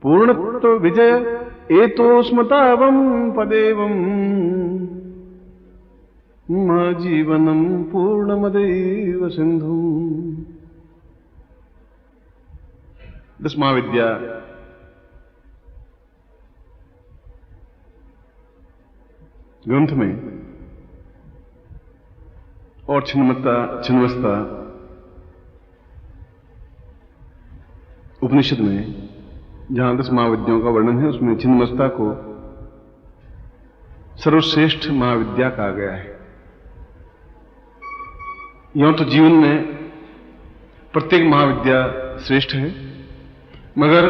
पूर्णत्व विजय एतोस्मतावं पदेवं जीवनं पूर्णमदैव सिंधु। 10 महाविद्या ग्रंथ में और छिन्नमस्ता उपनिषद में जहां 10 महाविद्याओं का वर्णन है, उसमें छिन्नमस्ता को सर्वश्रेष्ठ महाविद्या कहा गया है। यूं तो जीवन में प्रत्येक महाविद्या श्रेष्ठ है, मगर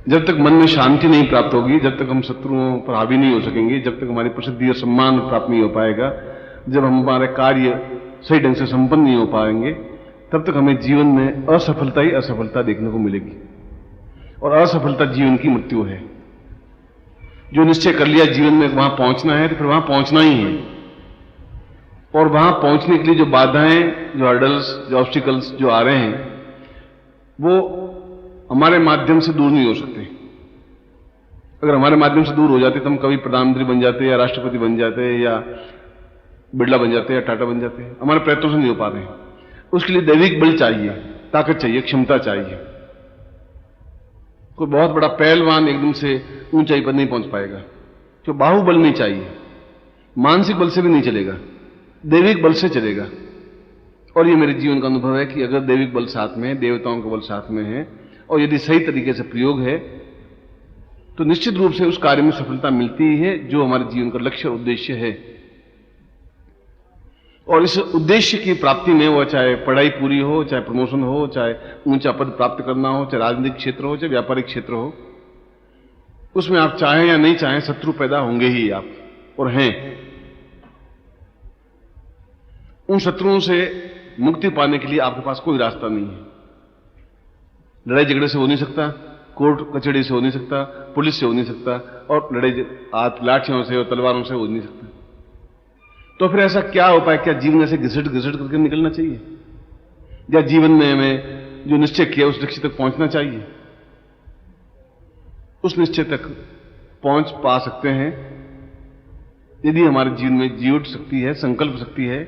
जब तक मन में शांति नहीं प्राप्त होगी, जब तक हम शत्रुओं पर हावी नहीं हो सकेंगे, जब तक हमारी प्रसिद्धि और सम्मान प्राप्त नहीं हो पाएगा, जब हम हमारे कार्य सही ढंग से संपन्न नहीं हो पाएंगे, तब तक हमें जीवन में असफलता ही असफलता देखने को मिलेगी। और असफलता जीवन की मृत्यु है। जो निश्चय कर लिया जीवन में वहां पहुंचना है, तो फिर वहां पहुंचना ही है। और वहां पहुंचने के लिए जो बाधाएं, जो हर्डल्स, जो ऑब्स्टिकल्स जो आ रहे हैं, वो हमारे माध्यम से दूर नहीं हो सकते। अगर हमारे माध्यम से दूर हो जाते तो हम कभी प्रधानमंत्री बन जाते, या राष्ट्रपति बन जाते, या बिरला बन जाते, या टाटा बन जाते। हमारे प्रयत्नों से नहीं हो पा रहे हैं। उसके लिए दैविक बल चाहिए, ताकत चाहिए, क्षमता चाहिए। कोई बहुत बड़ा पहलवान एकदम से ऊंचाई पर नहीं पहुंच पाएगा। तो बाहुबल नहीं चाहिए, मानसिक बल से भी नहीं चलेगा, दैविक बल से चलेगा। और ये मेरे जीवन का अनुभव है कि अगर दैविक बल साथ में है, देवताओं का बल साथ में है, और यदि सही तरीके से प्रयोग है, तो निश्चित रूप से उस कार्य में सफलता मिलती ही है जो हमारे जीवन का लक्ष्य और उद्देश्य है। और इस उद्देश्य की प्राप्ति में, वो चाहे पढ़ाई पूरी हो, चाहे प्रमोशन हो, चाहे ऊंचा पद प्राप्त करना हो, चाहे राजनीतिक क्षेत्र हो, चाहे व्यापारिक क्षेत्र हो, उसमें आप चाहें या नहीं चाहें, शत्रु पैदा होंगे ही आप, और हैं। उन शत्रुओं से मुक्ति पाने के लिए आपके पास कोई रास्ता नहीं है। लड़ाई झगड़े से हो नहीं सकता, कोर्ट कचहरी से हो नहीं सकता, पुलिस से हो नहीं सकता, और लड़ाई हाथ लाठियों से और तलवारों से हो नहीं सकता। तो फिर ऐसा क्या उपाय, क्या जीवन ऐसे घिसट करके निकलना चाहिए, या जीवन में हमें जो निश्चय किया उस लक्ष्य तक पहुंचना चाहिए? उस निश्चय तक पहुंच पा सकते हैं यदि हमारे जीवन में जीवट शक्ति है, संकल्प शक्ति है।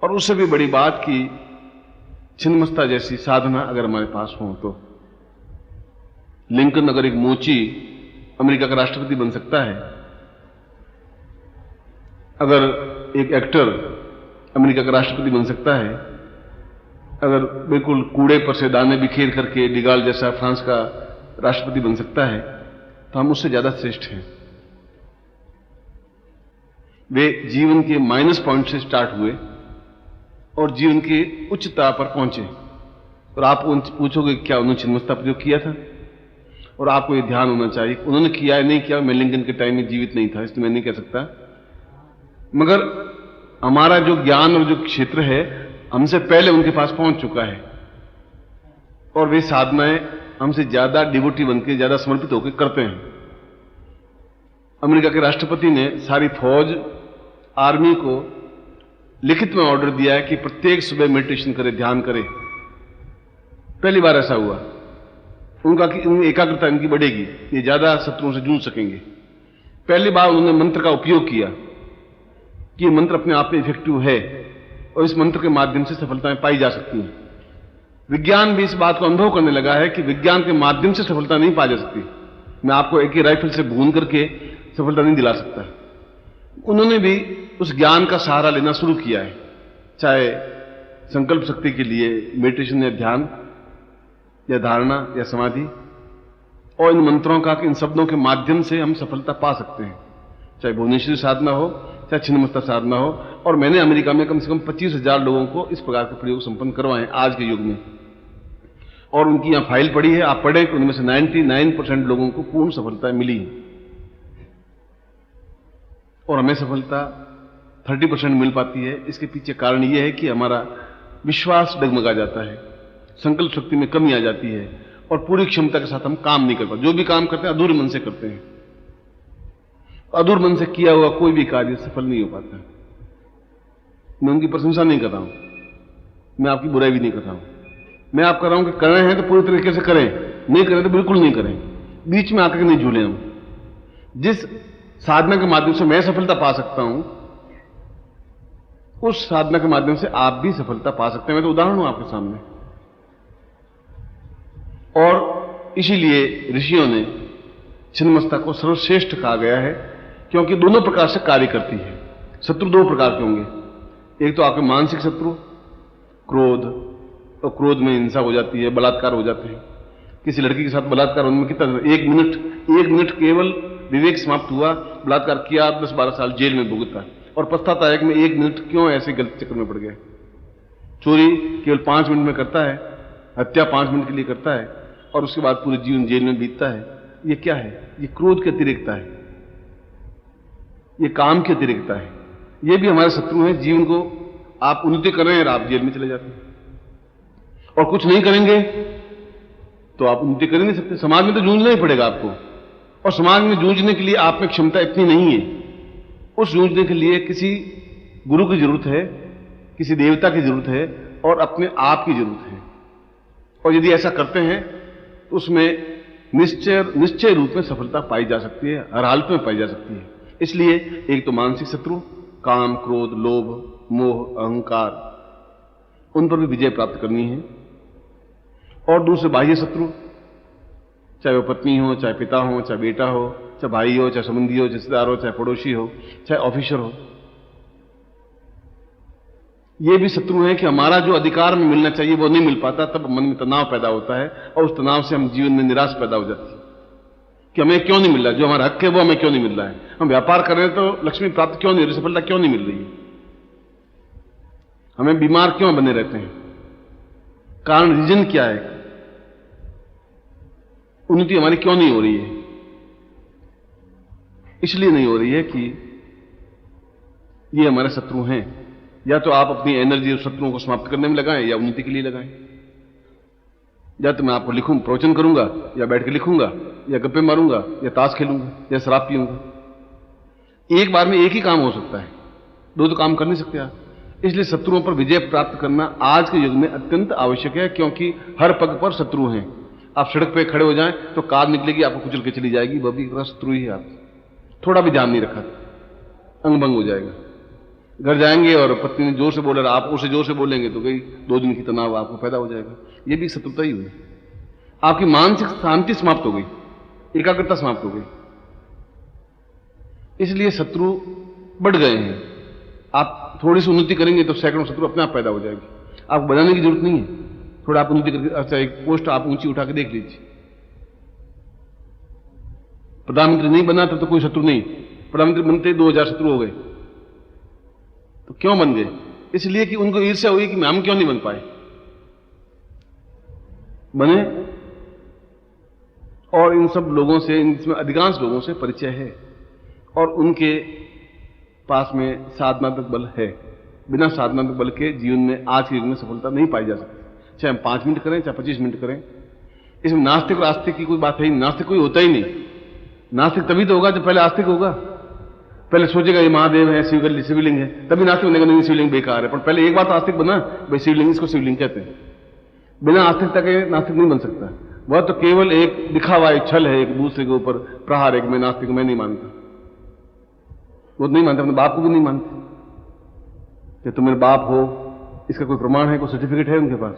और उससे भी बड़ी बात कि छिन्नमस्ता जैसी साधना अगर हमारे पास हो तो। लिंकन अगर एक मोची अमेरिका का राष्ट्रपति बन सकता है, अगर एक एक्टर अमेरिका का राष्ट्रपति बन सकता है, अगर बिल्कुल कूड़े पर से दाने बिखेर करके डिगाल जैसा फ्रांस का राष्ट्रपति बन सकता है, तो हम उससे ज्यादा श्रेष्ठ हैं। वे जीवन के माइनस पॉइंट से स्टार्ट हुए और जीवन की उच्चता पर पहुंचे। और आप उनसे पूछोगे क्या उन्होंने छिन्नमस्ता प्रयोग किया था? और आपको ये ध्यान होना चाहिए, उन्होंने किया या नहीं किया, मैं लिंकन के टाइम में जीवित नहीं था, इसलिए मैं नहीं कह सकता। मगर हमारा जो ज्ञान और जो क्षेत्र है, हमसे पहले उनके पास पहुंच चुका है, और वे साधनाएं हमसे ज्यादा डिवोटी बनकर, ज्यादा समर्पित होकर करते हैं। अमेरिका के राष्ट्रपति ने सारी फौज, आर्मी को लिखित में ऑर्डर दिया है कि प्रत्येक सुबह मेडिटेशन करे, ध्यान करे। पहली बार ऐसा हुआ। उनका कि एकाग्रता इनकी बढ़ेगी, ये ज्यादा शत्रुओं से जूझ सकेंगे। पहली बार उन्होंने मंत्र का उपयोग किया कि ये मंत्र अपने आप में इफेक्टिव है और इस मंत्र के माध्यम से सफलताएं पाई जा सकती हैं। विज्ञान भी इस बात को अनुभव करने लगा है कि विज्ञान के माध्यम से सफलता नहीं पाई जा सकती। मैं आपको एक ही राइफल से भून करके सफलता नहीं दिला सकता। उन्होंने भी उस ज्ञान का सहारा लेना शुरू किया है, चाहे संकल्प शक्ति के लिए मेडिटेशन या ध्यान या धारणा या समाधि, और इन मंत्रों का, इन शब्दों के माध्यम से हम सफलता पा सकते हैं, चाहे भुवनेश्वरी साधना हो, चाहे छिन्नमस्ता साधना हो। और मैंने अमेरिका में कम से कम 25,000 लोगों को इस प्रकार के प्रयोग संपन्न करवाए आज के युग में, और उनकी यहां फाइल पड़ी है, आप पढ़ें कि उनमें से 99% लोगों को पूर्ण सफलता मिली। और हमें सफलता 30% मिल पाती है। इसके पीछे कारण यह है कि हमारा विश्वास डगमगा जाता है, संकल्प शक्ति में कमी आ जाती है, और पूरी क्षमता के साथ हम काम नहीं कर पाते। जो भी काम करते हैं अधूरे मन से करते हैं। अधूर मन से किया हुआ कोई भी कार्य सफल नहीं हो पाता। मैं उनकी प्रशंसा नहीं कर रहा हूं, मैं आपकी बुराई भी नहीं कर रहा हूं, मैं आप कर रहा हूं कि कर रहे हैं तो पूरी तरीके से करें, नहीं करें तो बिल्कुल नहीं करें, बीच में आकर के नहीं झूले हम। जिस साधना के माध्यम से मैं सफलता पा सकता हूं, उस साधना के माध्यम से आप भी सफलता पा सकते हैं। मैं तो उदाहरण हूं आपके सामने। और इसीलिए ऋषियों ने छिन्नमस्ता को सर्वश्रेष्ठ कहा गया है, क्योंकि दोनों प्रकार से कार्य करती है। शत्रु दो प्रकार के होंगे, एक तो आपके मानसिक शत्रु क्रोध, और क्रोध में हिंसा हो जाती है, बलात्कार हो जाते हैं। किसी लड़की के साथ बलात्कार होने में कितना, एक मिनट केवल विवेक समाप्त हुआ, बलात्कार किया, 10-12 साल जेल में भुगता और पछताता है कि मैं 1 मिनट क्यों ऐसे गलत चक्कर में पड़ गया। चोरी केवल 5 मिनट में करता है, हत्या 5 मिनट के लिए करता है और उसके बाद पूरे जीवन जेल में बीतता है। ये क्या है? ये क्रोध की अतिरेकता है, ये काम की अतिरेकता है। ये भी हमारे शत्रु हैं। जीवन को आप उन्नति कर रहे हैं और आप जेल में चले जाते हैं, और कुछ नहीं करेंगे तो आप उन्नति कर ही नहीं सकते। समाज में तो जूझना ही पड़ेगा आपको, और समाज में जूझने के लिए आप में क्षमता इतनी नहीं है। उस जूझने के लिए किसी गुरु की जरूरत है, किसी देवता की जरूरत है, और अपने आप की जरूरत है। और यदि ऐसा करते हैं तो उसमें निश्चय रूप में सफलता पाई जा सकती है, हर हालत में पाई जा सकती है। इसलिए एक तो मानसिक शत्रु, काम, क्रोध, लोभ, मोह, अहंकार, उन पर भी विजय प्राप्त करनी है। और दूसरे बाह्य शत्रु, चाहे वो पत्नी हो, चाहे पिता हो, चाहे बेटा हो, चाहे भाई हो, चाहे संबंधी हो, रिश्तेदार हो, चाहे पड़ोसी हो, चाहे ऑफिसर हो, ये भी शत्रु है कि हमारा जो अधिकार में मिलना चाहिए वो नहीं मिल पाता। तब मन में तनाव पैदा होता है, और उस तनाव से हम जीवन में निराश पैदा हो जाती है कि हमें क्यों नहीं मिल रहा, जो हमारा हक है वो हमें क्यों नहीं मिल रहा है। हम व्यापार कर रहे हैं तो लक्ष्मी प्राप्त क्यों नहीं हो रही, सफलता क्यों नहीं मिल रही है, हमें बीमार क्यों बने रहते हैं। कारण, रीजन क्या है, उन्नति हमारी क्यों नहीं हो रही है? इसलिए नहीं हो रही है कि ये हमारे शत्रु हैं। या तो आप अपनी एनर्जी उस शत्रुओं को समाप्त करने में लगाएं, या उन्नति के लिए लगाएं। या तो मैं आपको लिखूं, प्रवचन करूंगा, या बैठ के लिखूंगा, या गप्पे मारूंगा, या ताश खेलूंगा, या शराब पीऊंगा। एक बार में एक ही काम हो सकता है, दो तो काम कर नहीं सकते आप। इसलिए शत्रुओं पर विजय प्राप्त करना आज के युग में अत्यंत आवश्यक है, क्योंकि हर पग पर शत्रु हैं। आप सड़क पे खड़े हो जाएं तो कार निकलेगी, आपको कुचल के चली जाएगी, वह भी एक तरह शत्रु ही है। आप थोड़ा भी ध्यान नहीं रखा, अंग भंग हो जाएगा। घर जाएंगे और पत्नी ने जोर से बोला, आप उसे जोर से बोलेंगे तो कई 2 दिन की तनाव आपको पैदा हो जाएगा। ये भी शत्रुता ही हुई। आपकी मानसिक शांति समाप्त हो गई, एकाग्रता समाप्त हो गई। इसलिए शत्रु बढ़ गए हैं। आप थोड़ी सी उन्नति करेंगे तो सैकड़ों शत्रु अपने आप पैदा हो जाएंगे, आपको बनाने की जरूरत नहीं है। थोड़ा आप उन्नति करके, अच्छा एक पोस्ट आप ऊंची उठा के देख लीजिए। प्रधानमंत्री नहीं बना तो कोई शत्रु नहीं, प्रधानमंत्री बनते 2000 शत्रु हो गए। तो क्यों बन गए? इसलिए कि उनको ईर्ष्या हुई कि हम क्यों नहीं बन पाए। बने, और इन सब लोगों से, इनमें अधिकांश लोगों से परिचय है, और उनके पास में साधनात्मक बल है। बिना साधनात्मक बल के जीवन में आज के युग में सफलता नहीं पाई जा सकती, चाहे हम 5 मिनट करें, चाहे 25 मिनट करें। इसमें नास्तिक और आस्तिक की कोई बात है ही नहीं। नास्तिक कोई होता ही नहीं। नास्तिक तभी तो होगा जब पहले आस्तिक होगा। पहले सोचेगा ये महादेव है, शिवलिंग है, तभी नास्तिक बनेगा। नहीं, शिवलिंग बेकार है। पर पहले एक बार तो आस्तिक बना, भाई शिवलिंग, इसको शिवलिंग कहते हैं। बिना आस्तिकता के नास्तिक नहीं बन सकता। वह तो केवल एक दिखावा, एक छल है, एक दूसरे के ऊपर प्रहार है कि मैं नास्तिक, मैं नहीं मानता। वो नहीं मानते, अपने बाप को भी नहीं मानते कि तुम मेरे बाप हो, इसका कोई प्रमाण है, कोई सर्टिफिकेट है उनके पास?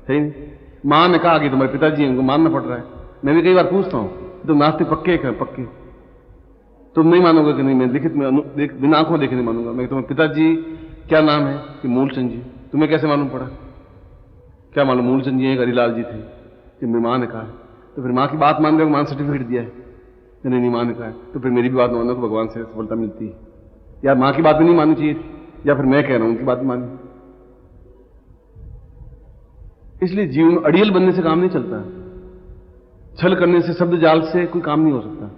है ही नहीं। मां ने कहा कि तुम्हारे पिताजी हैं, उनको मानना पड़ रहा है। मैं भी कई बार पूछता हूं, तुम नास्तिक पक्के हैं? पक्के। तुम नहीं मानोगे कि नहीं, मैं लिखित में बिना आंखों देखे नहीं मानूंगा। मैं तुम्हारे पिताजी क्या नाम है? कि मूलचंद जी। तुम्हें कैसे मालूम पड़ा? क्या मालूम? मूलचंद जी एक हरिलाल जी थे, कि मेरी मां ने कहा है। तो फिर मां की बात मान रहे हो, मां सर्टिफिकेट दिया है? नहीं, मां ने कहा है। तो फिर मेरी भी बात मानो कि भगवान से सफलता मिलती है। या मां की बात भी नहीं माननी चाहिए, या फिर मैं कह रहा हूं उनकी बात मानी। इसलिए जीवन में अड़ियल बनने से काम नहीं चलता, छल करने से, शब्द जाल से कोई काम नहीं हो सकता।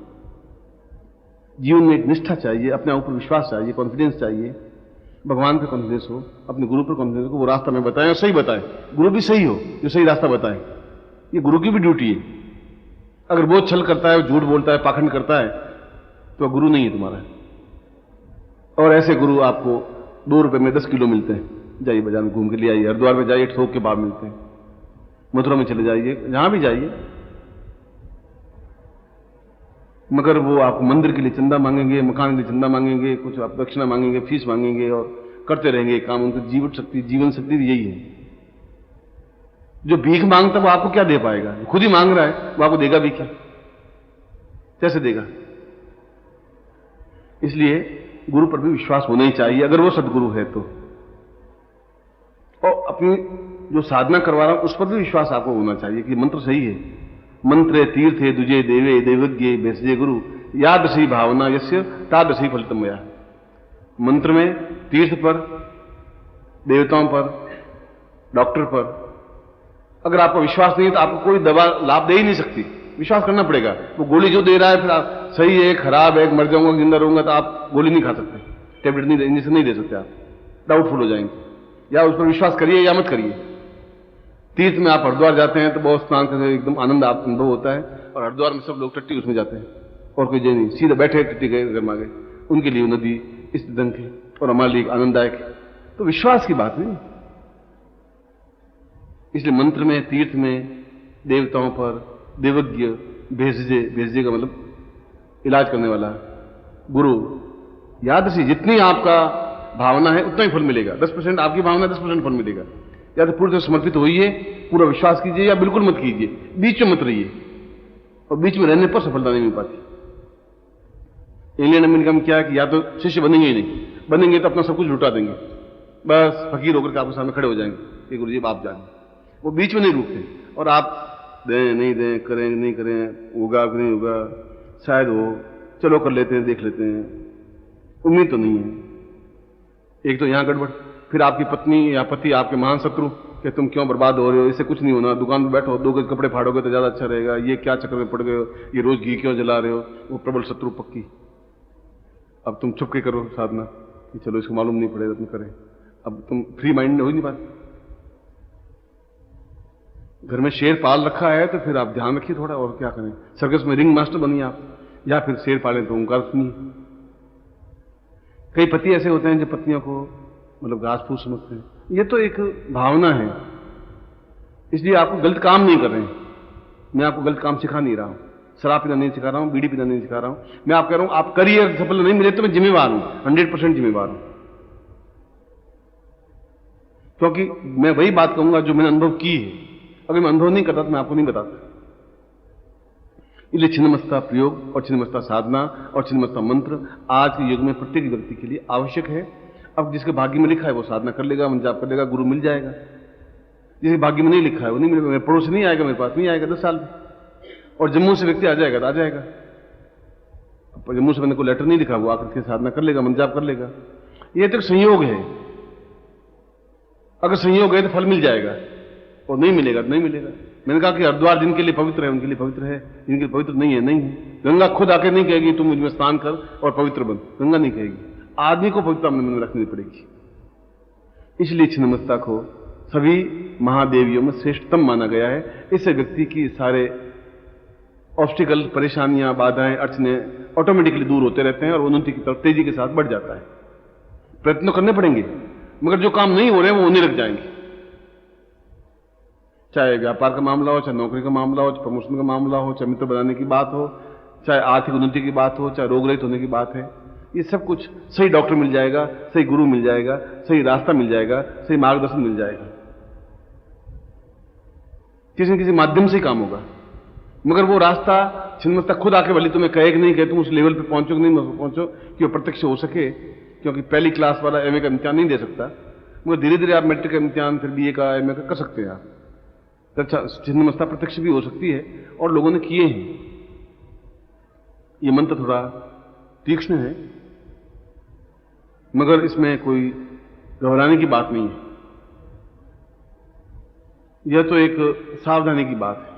जीवन में एक निष्ठा चाहिए, अपने ऊपर विश्वास चाहिए, कॉन्फिडेंस चाहिए। भगवान पर कॉन्फिडेंस हो, अपने गुरु पर कॉन्फिडेंस हो, वो रास्ता में बताए और सही बताए। गुरु भी सही हो, जो सही रास्ता बताए। ये गुरु की भी ड्यूटी है। अगर वो छल करता है, झूठ बोलता है, पाखंड करता है, तो गुरु नहीं है तुम्हारा। और ऐसे गुरु आपको 2 रुपए में 10 किलो मिलते हैं। जाइए बाजार में घूम के लिए आइए, हरिद्वार में जाइए, थोक के भाव मिलते हैं। मथुरा में चले जाइए, जहां भी जाइए, मगर वो आपको मंदिर के लिए चंदा मांगेंगे, मकान के लिए चंदा मांगेंगे, कुछ आप दक्षिणा मांगेंगे, फीस मांगेंगे और करते रहेंगे काम। उनकी जीवन शक्ति यही है। जो भीख मांगता वो आपको क्या दे पाएगा? खुद ही मांग रहा है, वो आपको देगा भी क्या? कैसे देगा? इसलिए गुरु पर भी विश्वास होना ही चाहिए, अगर वो सदगुरु है तो। और अपनी जो साधना करवा रहा हूं उस पर भी विश्वास आपको होना चाहिए कि मंत्र सही है। मंत्रे तीर्थे दुजे देवे देवज्ञे भेषजे गुरु यादृशी भावना यस्य तादृशी फलितम मया। मंत्र में तीर्थ पर, देवताओं पर, डॉक्टर पर अगर आपको विश्वास नहीं है तो आपको कोई दवा लाभ दे ही नहीं सकती। विश्वास करना पड़ेगा। वो गोली जो दे रहा है, फिर आप सही है, खराब है, मर जाऊंगा, जिंदा रहूंगा, तो आप गोली नहीं खा सकते, टेबलेट नहीं, इंजेक्शन नहीं दे सकते, आप डाउटफुल हो जाएंगे। या उस पर विश्वास करिए या मत करिए। तीर्थ में आप हरिद्वार जाते हैं तो बहुत स्नान करके एकदम आनंद आप अनुभव होता है, और हरिद्वार में सब लोग टट्टी उसमें जाते हैं और कोई जय नहीं, सीधा बैठे टट्टी गए घर में गए, उनके लिए नदी इस ढंग की और हमारे लिए आनंददायक है। तो विश्वास की बात नहीं। इसलिए मंत्र में, तीर्थ में, देवताओं पर, देवज्ञ, भेषजे का मतलब इलाज करने वाला, गुरु, यादृशी, जितनी आपका भावना है उतना ही फल मिलेगा। 10% आपकी भावना, 10% फल मिलेगा। या तो पूरी तरह समर्पित होइए, पूरा विश्वास कीजिए, या बिल्कुल मत कीजिए, बीच में मत रहिए। और बीच में रहने पर सफलता नहीं मिल पाती। इंग्लैंड अमेरिका में क्या है कि या तो शिष्य बनेंगे ही नहीं, बनेंगे तो अपना सब कुछ लुटा देंगे, बस फकीर होकर के आपके सामने खड़े हो जाएंगे कि गुरु जी आप जाने। वो बीच में नहीं रुकते, और आप दें नहीं दें, करें नहीं करें, होगा कि नहीं होगा, शायद हो, चलो कर लेते हैं, देख लेते हैं, उम्मीद तो नहीं है। एक तो यहां गड़बड़, फिर आपकी पत्नी या पति आपके महान शत्रु कि तुम क्यों बर्बाद हो रहे हो, इससे कुछ नहीं होना, दुकान पर बैठो, 2 गज कपड़े फाड़ोगे तो ज्यादा अच्छा रहेगा, ये क्या चक्कर में पड़ गए हो, ये रोज घी क्यों जला रहे हो, वो प्रबल शत्रु पक्की। अब तुम चुप के करो साधना कि चलो इसको मालूम नहीं पड़ेगा, तुम करें। अब तुम फ्री माइंड हो ही नहीं पाते। घर में शेर पाल रखा है तो फिर आप ध्यान रखिए थोड़ा, और क्या करें। सर्कस में रिंग मास्टर बनिए आप, या फिर शेर पालें तो ओंकार सुनिए। कई पति ऐसे होते हैं जो पत्नियों को मतलब घास फूस समझते हैं। ये तो एक भावना है, इसलिए आपको गलत काम नहीं कर रहे हैं। मैं आपको गलत काम सिखा नहीं रहा हूं, शराब पीना नहीं सिखा रहा हूं, बीड़ी पीना नहीं सिखा रहा हूं। मैं आप कह रहा हूं आप करिए, सफल नहीं मिले तो मैं जिम्मेवार हूं, 100% जिम्मेवार हूं। क्योंकि मैं वही बात कहूंगा जो मैंने अनुभव की है। अगर मैं अनुभव नहीं करता तो मैं आपको नहीं बताता। इसलिए छिन्नमस्ता प्रयोग और छिन्नमस्ता साधना और छिन्नमस्ता मंत्र आज के युग में प्रत्येक व्यक्ति के लिए आवश्यक है। अब जिसके भाग्य में लिखा है वो साधना कर लेगा, मन जाप कर लेगा, गुरु मिल जाएगा। जिसके भाग्य में नहीं लिखा है वो नहीं मिलेगा। मेरे पड़ोस नहीं आएगा, मेरे पास नहीं आएगा 10 साल में, और जम्मू से व्यक्ति आ जाएगा तो आ जाएगा। जम्मू से मैंने को लेटर नहीं लिखा, वो आकर के साधना कर लेगा, मन जाप कर लेगा। ये तो संयोग है। अगर संयोग है तो फल मिल जाएगा, और नहीं मिलेगा तो नहीं मिलेगा। मैंने कहा कि हरिद्वार जिनके लिए पवित्र है उनके लिए पवित्र है, जिनके लिए पवित्र नहीं है नहीं है। गंगा खुद आके नहीं कहेगी तुम मुझमें स्नान कर और पवित्र बन, गंगा नहीं कहेगी। आदमी को पवित्रता अपने मन में रखनी पड़ेगी। इसलिए छिन्नमस्ता को सभी महादेवियों में श्रेष्ठतम माना गया है। इससे व्यक्ति की सारे ऑब्स्टिकल, परेशानियां, बाधाएं, अड़चने ऑटोमेटिकली दूर होते रहते हैं और उन्नति की तरफ तेजी के साथ बढ़ जाता है। प्रयत्न करने पड़ेंगे, मगर जो काम नहीं हो रहे हैं वो होने लग जाएंगे। चाहे व्यापार का मामला हो, चाहे नौकरी का मामला हो, चाहे प्रमोशन का मामला हो, चाहे मित्र बनाने की बात हो, चाहे आर्थिक उन्नति की बात हो, चाहे रोग रहित होने की बात है, ये सब कुछ सही डॉक्टर मिल जाएगा, सही गुरु मिल जाएगा, सही रास्ता मिल जाएगा, सही मार्गदर्शन मिल जाएगा। किसी न किसी माध्यम से ही काम होगा। मगर वो रास्ता छिन्नमस्ता खुद आके भले तुम्हें कहे कि नहीं कहे, तुम उस लेवल पे पहुंचो कि नहीं पहुंचो कि वो प्रत्यक्ष हो सके। क्योंकि पहली क्लास वाला एमए का इम्तिहान नहीं दे सकता, मगर धीरे धीरे आप मैट्रिक का इम्तिहान, फिर बीए का, एमए का कर सकते हैं आप। अच्छा, छिन्नमस्ता प्रत्यक्ष भी हो सकती है और लोगों ने किए हैं। ये मंत्र थोड़ा तीक्ष्ण है, मगर इसमें कोई घबराने की बात नहीं है। यह तो एक सावधानी की बात है।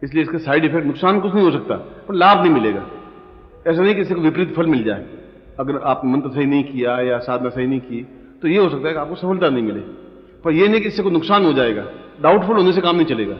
इसलिए इसके साइड इफेक्ट, नुकसान कुछ नहीं हो सकता, पर लाभ नहीं मिलेगा। ऐसा नहीं कि इससे विपरीत फल मिल जाए। अगर आप मंत्र सही नहीं किया या साधना सही नहीं की तो यह हो सकता है कि आपको सफलता नहीं मिले, पर यह नहीं कि इससे कोई नुकसान हो जाएगा। डाउटफुल होने से काम नहीं चलेगा।